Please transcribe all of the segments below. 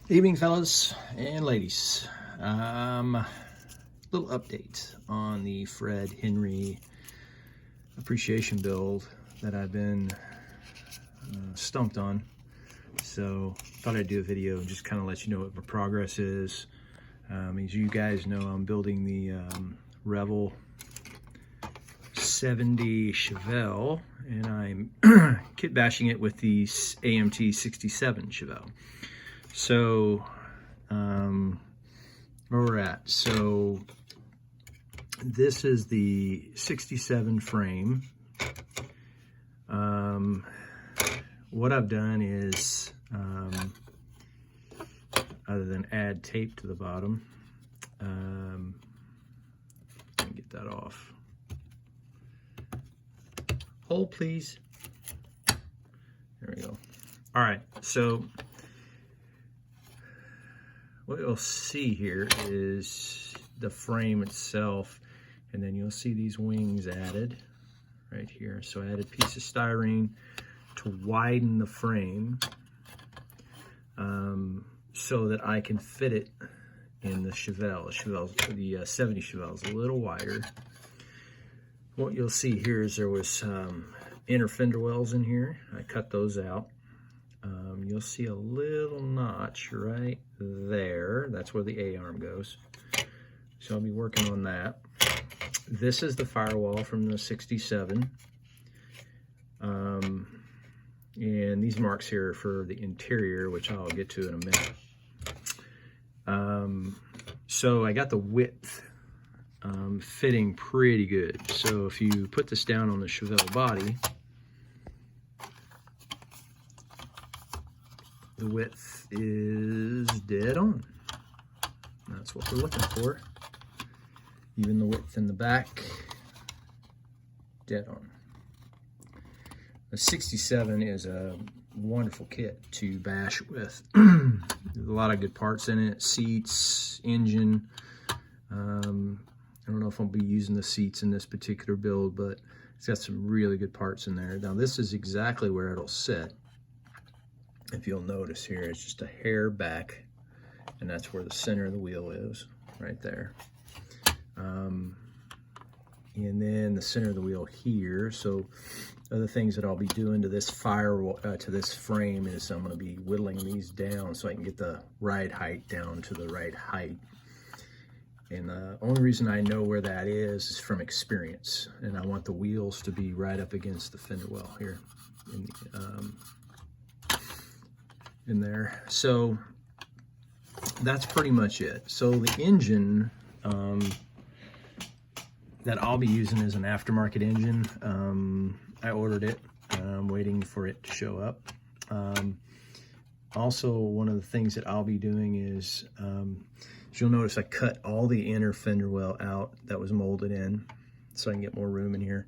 Evening, fellas and ladies. Little update on the Fred Henry appreciation build that I've been stumped on. So thought I'd do a video and just kind of let you know what my progress is. As you guys know, I'm building the Revel 70 Chevelle, and I'm kit bashing it with the AMT 67 Chevelle. So where we're at, so this is the 67 frame. What I've done is other than add tape to the bottom, let me get that off. Hold please. There we go. All right, so what you'll see here is the frame itself, and then you'll see these wings added right here. So I added a piece of styrene to widen the frame so that I can fit it in the Chevelle. The 70 Chevelle is a little wider. What you'll see here is there was inner fender wells in here. I cut those out. You'll see a little notch right there. That's where the A-arm goes. So I'll be working on that. This is the firewall from the 67. And these marks here are for the interior, which I'll get to in a minute. So I got the width fitting pretty good. So if you put this down on the Chevelle body, the width is dead on. That's what we're looking for. Even the width in the back, dead on. The 67 is a wonderful kit to bash with. There's a lot of good parts in it, seats, engine. I don't know if I'll be using the seats in this particular build, but it's got some really good parts in there. Now this is exactly where it'll sit. If you'll notice here, it's just a hair back, and that's where the center of the wheel is, right there. And then the center of the wheel here. So other things that I'll be doing to this to this frame is I'm going to be whittling these down so I can get the ride height down to the right height. And the only reason I know where that is from experience. And I want the wheels to be right up against the fender well here in there. So that's pretty much it. So the engine that I'll be using is an aftermarket engine. I ordered it. I'm waiting for it to show up. Also, one of the things that I'll be doing is, as you'll notice, I cut all the inner fender well out that was molded in so I can get more room in here,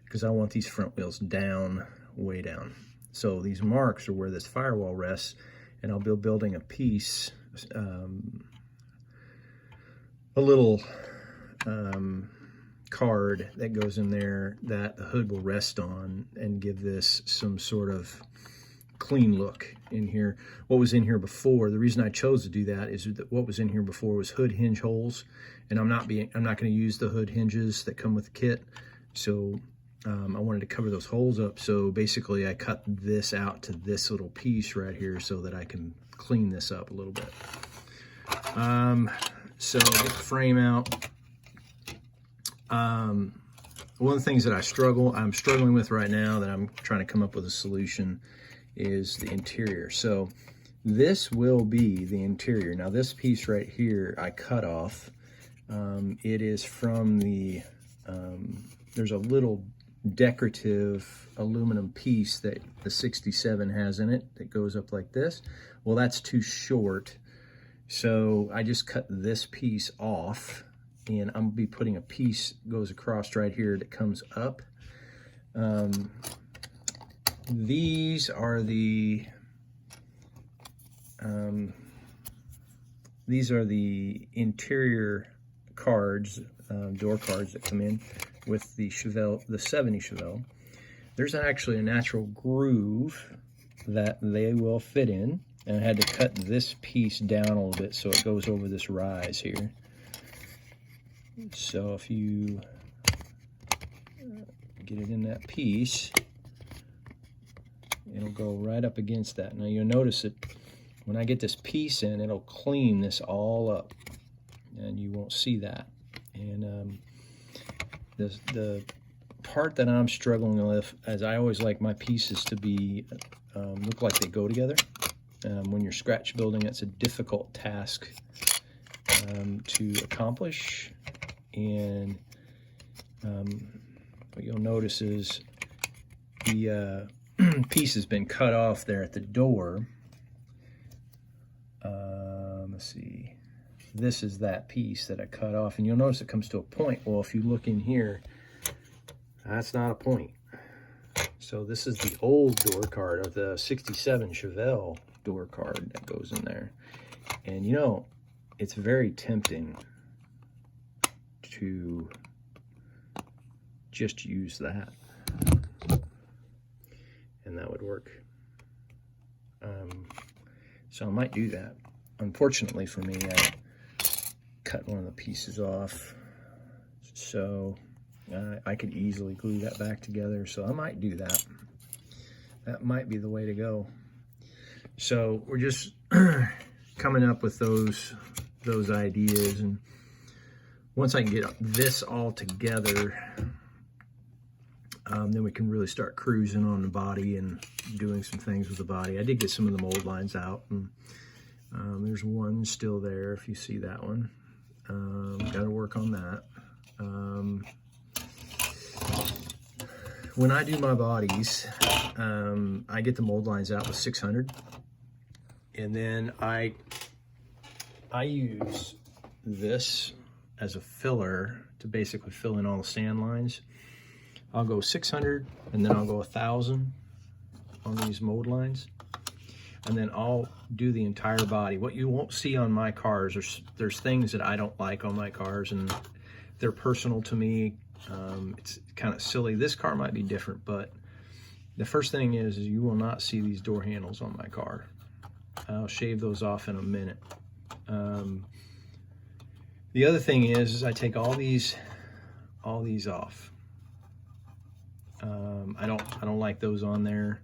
because I want these front wheels down, way down. So these marks are where this firewall rests, and I'll be building a piece, a little card that goes in there that the hood will rest on and give this some sort of clean look in here. What was in here before, the reason I chose to do that is that what was in here before was hood hinge holes, and I'm not going to use the hood hinges that come with the kit. So I wanted to cover those holes up. So basically I cut this out to this little piece right here so that I can clean this up a little bit. So get the frame out. One of the things that I'm struggling with right now, that I'm trying to come up with a solution, is the interior. So this will be the interior. Now this piece right here I cut off. It is from the, there's a little decorative aluminum piece that the 67 has in it that goes up like this. Well, that's too short. So I just cut this piece off, and I'm gonna be putting a piece goes across right here that comes up. These are the interior cards, door cards that come in with the Chevelle, the 70 Chevelle. There's actually a natural groove that they will fit in. And I had to cut this piece down a little bit so it goes over this rise here. So if you get it in that piece, it'll go right up against that. Now you'll notice that when I get this piece in, it'll clean this all up, and you won't see that. And the part that I'm struggling with, as I always like my pieces to be look like they go together. When you're scratch building, it's a difficult task to accomplish. And what you'll notice is the piece has been cut off there at the door. Let's see. This is that piece that I cut off, and you'll notice it comes to a point. Well, if you look in here, that's not a point. So this is the old door card of the 67 Chevelle door card that goes in there. And you know, it's very tempting to just use that, and that would work. So I might do that. Unfortunately for me, I cut one of the pieces off, so I could easily glue that back together. So I might do that. That might be the way to go. So we're just coming up with those ideas, and once I can get this all together, then we can really start cruising on the body and doing some things with the body. I did get some of the mold lines out, and there's one still there if you see that one. Got to work on that. When I do my bodies, I get the mold lines out with 600, and then I use this as a filler to basically fill in all the sand lines. I'll go 600, and then I'll go 1,000 on these mold lines, and then I'll do the entire body. What you won't see on my cars, there's things that I don't like on my cars, and they're personal to me. It's kind of silly. This car might be different, but the first thing is you will not see these door handles on my car. I'll shave those off in a minute. The other thing is I take all these off. I don't like those on there.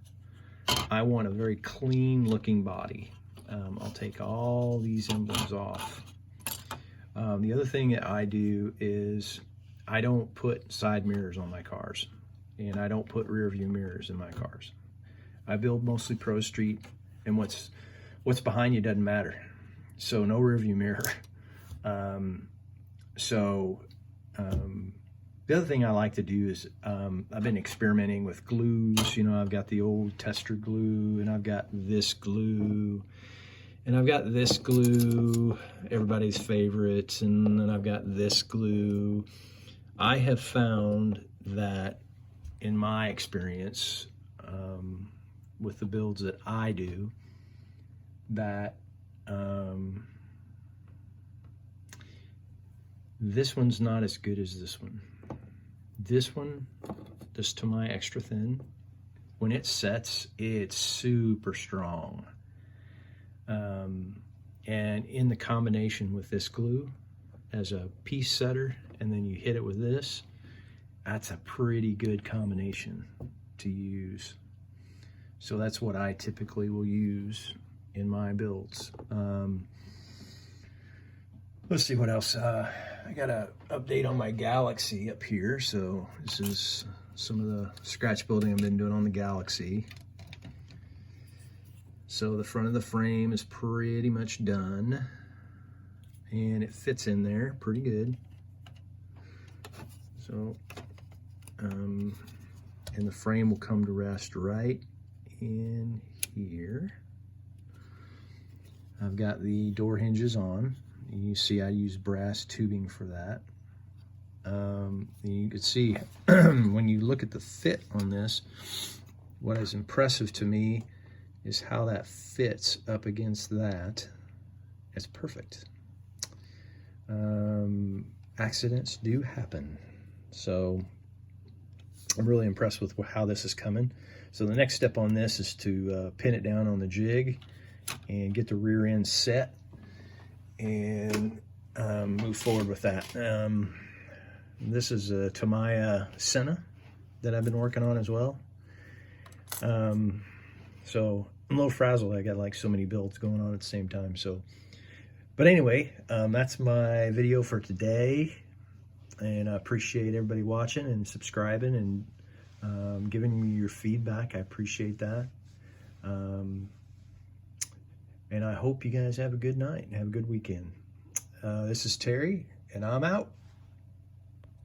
I want a very clean looking body. I'll take all these emblems off. The other thing that I do is I don't put side mirrors on my cars, and I don't put rear view mirrors in my cars. I build mostly Pro Street, and what's behind you doesn't matter. So no rear view mirror. The other thing I like to do is I've been experimenting with glues. You know, I've got the old tester glue, and I've got this glue, and I've got this glue, everybody's favorites, and then I've got this glue. I have found that in my experience with the builds that I do, that this one's not as good as this one. This one, just to my extra thin, when it sets, it's super strong. And in the combination with this glue as a piece setter, and then you hit it with this, that's a pretty good combination to use. So that's what I typically will use in my builds. Let's see what else. I got an update on my Galaxie up here. So this is some of the scratch building I've been doing on the Galaxie. So the front of the frame is pretty much done, and it fits in there pretty good. So, and the frame will come to rest right in here. I've got the door hinges on. You see I use brass tubing for that. You can see when you look at the fit on this, what is impressive to me is how that fits up against that. It's perfect. Accidents do happen. So I'm really impressed with how this is coming. So the next step on this is to pin it down on the jig and get the rear end set and move forward with that. This is a Tamiya Senna that I've been working on as well. So I'm a little frazzled. I got like so many builds going on at the same time. So, but anyway, that's my video for today. And I appreciate everybody watching and subscribing and giving me your feedback. I appreciate that. And I hope you guys have a good night and have a good weekend. This is Terry, and I'm out.